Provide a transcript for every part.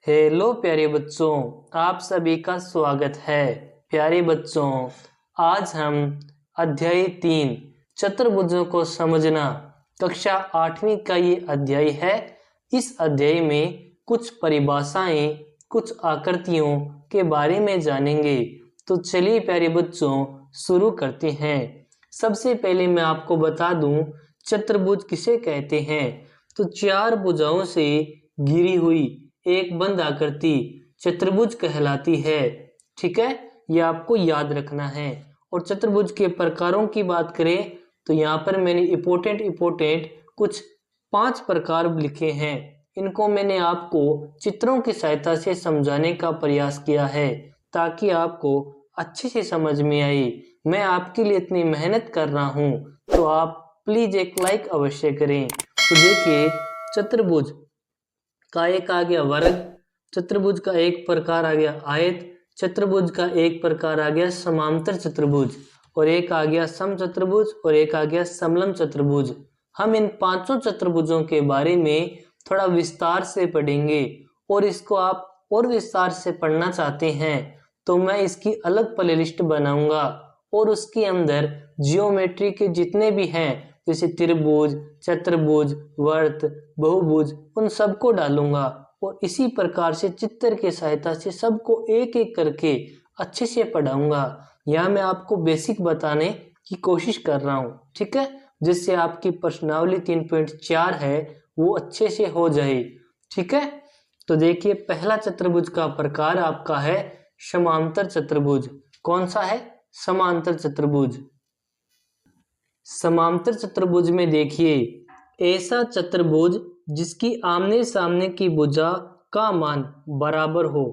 Hello प्यारे बच्चों, आप सभी का स्वागत है। प्यारे बच्चों, आज हम अध्याय 3 चतुर्भुजों को समझना कक्षा 8वीं का ये अध्याय है। इस अध्याय में कुछ परिभाषाएं, कुछ आकृतियों के बारे में जानेंगे। तो चलिए प्यारे बच्चों शुरू करते हैं। सबसे पहले मैं आपको बता दूं चतुर्भुज किसे कहते हैं। तो चार भुजाओं से घिरी हुई एक बंद आकृति चतुर्भुज कहलाती है। ठीक है, ये आपको याद रखना है। और चतुर्भुज के प्रकारों की बात करें तो यहाँ पर मैंने इम्पोर्टेंट कुछ 5 प्रकार लिखे हैं। इनको मैंने आपको चित्रों की सहायता से समझाने का प्रयास किया है ताकि आपको अच्छे से समझ में आए। मैं आपके लिए इतनी मेहनत कर रहा हूँ तो आप प्लीज एक लाइक अवश्य करें। तो देखिए, चतुर्भुज का एक आ गया वर्ग, चतुर्भुज का एक प्रकार आ गया आयत, चतुर्भुज का एक प्रकार आ गया समांतर चतुर्भुज, और एक आ गया समचतुर्भुज, और एक आ गया समलंब चतुर्भुज। हम इन पांचों चतुर्भुजों के बारे में थोड़ा विस्तार से पढ़ेंगे। और इसको आप और विस्तार से पढ़ना चाहते हैं तो मैं इसकी अलग प्लेलिस्ट बनाऊंगा और उसके अंदर जियोमेट्री के जितने भी हैं जैसे त्रिभुज, चतुर्भुज, वर्त, बहुभुज, उन सबको डालूंगा। और इसी प्रकार से चित्र के सहायता से सबको एक एक करके अच्छे से पढ़ाऊंगा। यहाँ मैं आपको बेसिक बताने की कोशिश कर रहा हूँ, ठीक है, जिससे आपकी प्रश्नावली 3.4 है वो अच्छे से हो जाए। ठीक है, तो देखिए पहला चतुर्भुज का प्रकार आपका है समांतर चतुर्भुज। कौन सा है? समांतर चतुर्भुज। समांतर चतुर्भुज में देखिए, ऐसा चतुर्भुज जिसकी आमने सामने की भुजा का मान बराबर हो।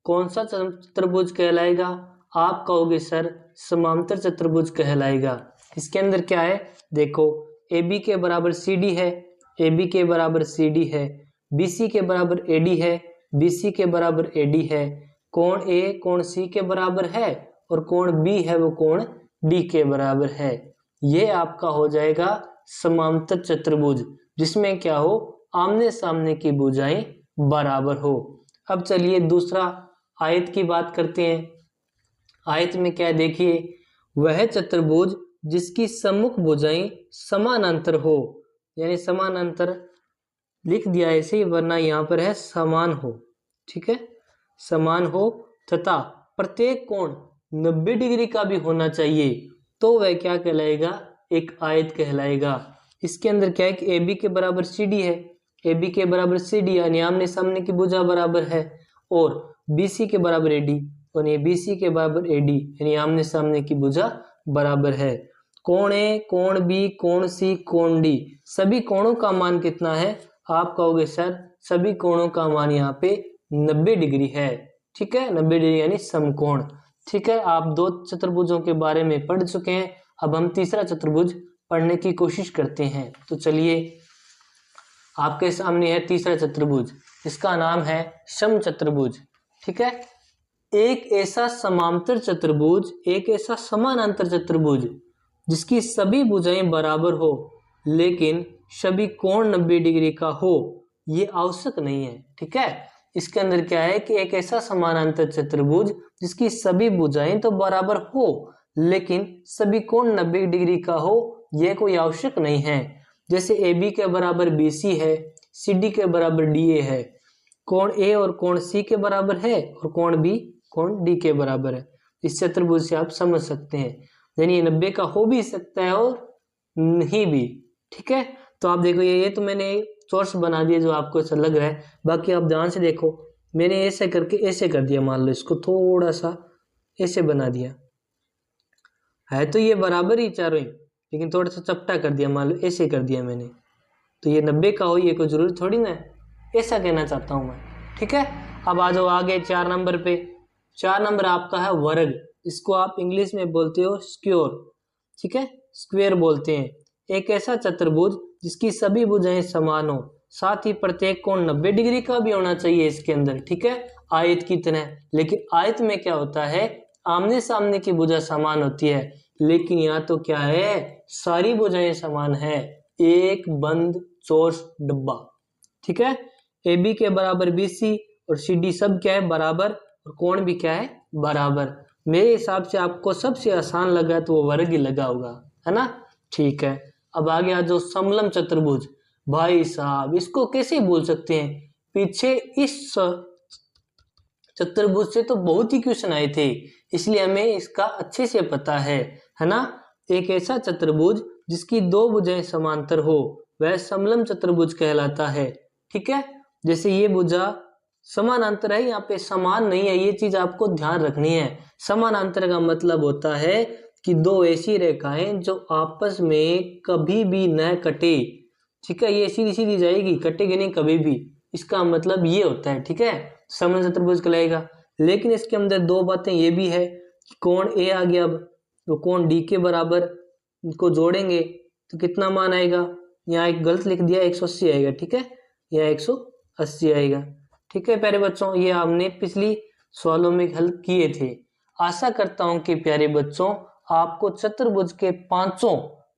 कौन सा चतुर्भुज कहलाएगा? आप कहोगे सर समांतर चतुर्भुज कहलाएगा। इसके अंदर क्या है देखो, AB के बराबर CD है, AB के बराबर CD है, BC के बराबर AD है, BC के बराबर AD है, कोण A कोण C के बराबर है और कोण B है वो कोण D के बराबर है। ये आपका हो जाएगा समांतर चतुर्भुज जिसमें क्या हो, आमने सामने की भुजाएं बराबर हो। अब चलिए दूसरा आयत की बात करते हैं। आयत में क्या देखिए, वह चतुर्भुज जिसकी सम्मुख भुजाएं समानांतर हो, यानी समानांतर लिख दिया ऐसे ही, वरना यहाँ पर है समान हो। ठीक है, समान हो तथा प्रत्येक कोण 90 डिग्री का भी होना चाहिए तो वह क्या कहलाएगा? एक आयत कहलाएगा। इसके अंदर क्या है कि AB के बराबर CD है, AB के बराबर CD यानी आमने सामने की भुजा बराबर है, और BC के बराबर AD और ये BC के बराबर AD यानी आमने सामने की भुजा बराबर है। कोण A, कोण B, कोण C, कोण D, सभी कोणों का मान कितना है? आप कहोगे सर सभी कोणों का मान यहाँ पे 90 डिग्री है। ठीक है, 90 डिग्री यानी समकोण। ठीक है, आप दो चतुर्भुजों के बारे में पढ़ चुके हैं। अब हम तीसरा चतुर्भुज पढ़ने की कोशिश करते हैं। तो चलिए, आपके सामने है तीसरा चतुर्भुज, इसका नाम है समचतुर्भुज। ठीक है, एक ऐसा समांतर चतुर्भुज, एक ऐसा समानांतर चतुर्भुज जिसकी सभी भुजाएं बराबर हो लेकिन सभी कोण 90 डिग्री का हो, ये आवश्यक नहीं है। ठीक है, इसके अंदर क्या है कि एक ऐसा समानांतर चतुर्भुज जिसकी सभी भुजाएं तो बराबर हो लेकिन सभी कोण 90 डिग्री का हो, यह कोई आवश्यक नहीं है। जैसे AB के बराबर BC है, CD के बराबर DA है, कोण A और कोण C के बराबर है और कोण B कोण D के बराबर है। इस चतुर्भुज से आप समझ सकते हैं, यानी 90 का हो भी सकता है और नहीं भी। ठीक है, तो आप देखो ये तो मैंने सोर्स बना दिया जो आपको ऐसा लग रहा है, बाकी आप ध्यान से देखो, मैंने ऐसे करके ऐसे कर दिया, मान लो इसको थोड़ा सा ऐसे बना दिया है, तो ये बराबर ही चारों ही, लेकिन थोड़ा सा चपटा कर दिया, मान लो ऐसे कर दिया मैंने, तो ये 90 का हो ये कोई जरूरी थोड़ी ना है, ऐसा कहना चाहता हूँ मैं। ठीक है, अब आ जाओ आगे 4 नंबर पे। 4 नंबर आपका है वर्ग, इसको आप इंग्लिश में बोलते हो स्क्वायर। ठीक है, स्क्वायर बोलते हैं। एक ऐसा चतुर्भुज जिसकी सभी भुजाएं समान हो, साथ ही प्रत्येक कोण 90 डिग्री का भी होना चाहिए इसके अंदर। ठीक है, आयत की तरह। लेकिन आयत में क्या होता है, आमने सामने की भुजा समान होती है, लेकिन यहाँ तो क्या है, सारी भुजाएं समान है, एक बंद चौरस डब्बा। ठीक है, AB के बराबर BC और CD सब क्या है, बराबर, और कोण भी क्या है, बराबर। मेरे हिसाब से आपको सबसे आसान लगा तो वो वर्ग ही लगा होगा, है ना। ठीक है, अब आगे आ जाओ समलम चतुर्भुज। भाई साहब इसको कैसे बोल सकते हैं, पीछे इस चतुर्भुज से तो बहुत ही क्वेश्चन आए थे, इसलिए हमें इसका अच्छे से पता है ना। एक ऐसा चतुर्भुज जिसकी दो भुजाएं समांतर हो वह समलम चतुर्भुज कहलाता है। ठीक है, जैसे ये भुजा समानांतर है, यहाँ पे समान नहीं है, ये चीज आपको ध्यान रखनी है। समानांतर का मतलब होता है कि दो ऐसी रेखाएं जो आपस में कभी भी न कटे। ठीक है, ये सीधी सीधी जाएगी, कटेगी नहीं कभी भी, इसका मतलब ये होता है। ठीक है, समलम चतुर्भुज कहलाएगा। लेकिन इसके अंदर दो बातें ये भी है, कोण ए आ गया, अब तो कोण डी के बराबर, इनको जोड़ेंगे तो कितना मान आएगा, यहाँ एक गलत लिख दिया, 180 आएगा। ठीक है, यहाँ 180 आएगा। ठीक है प्यारे बच्चों, ये हमने पिछली सवालों में हल किए थे। आशा करता हूं कि प्यारे बच्चों आपको चतुर्भुज के 5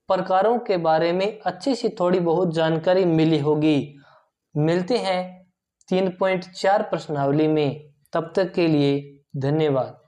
प्रकारों के बारे में अच्छी सी थोड़ी बहुत जानकारी मिली होगी। मिलते हैं 3.4 प्रश्नावली में, तब तक के लिए धन्यवाद।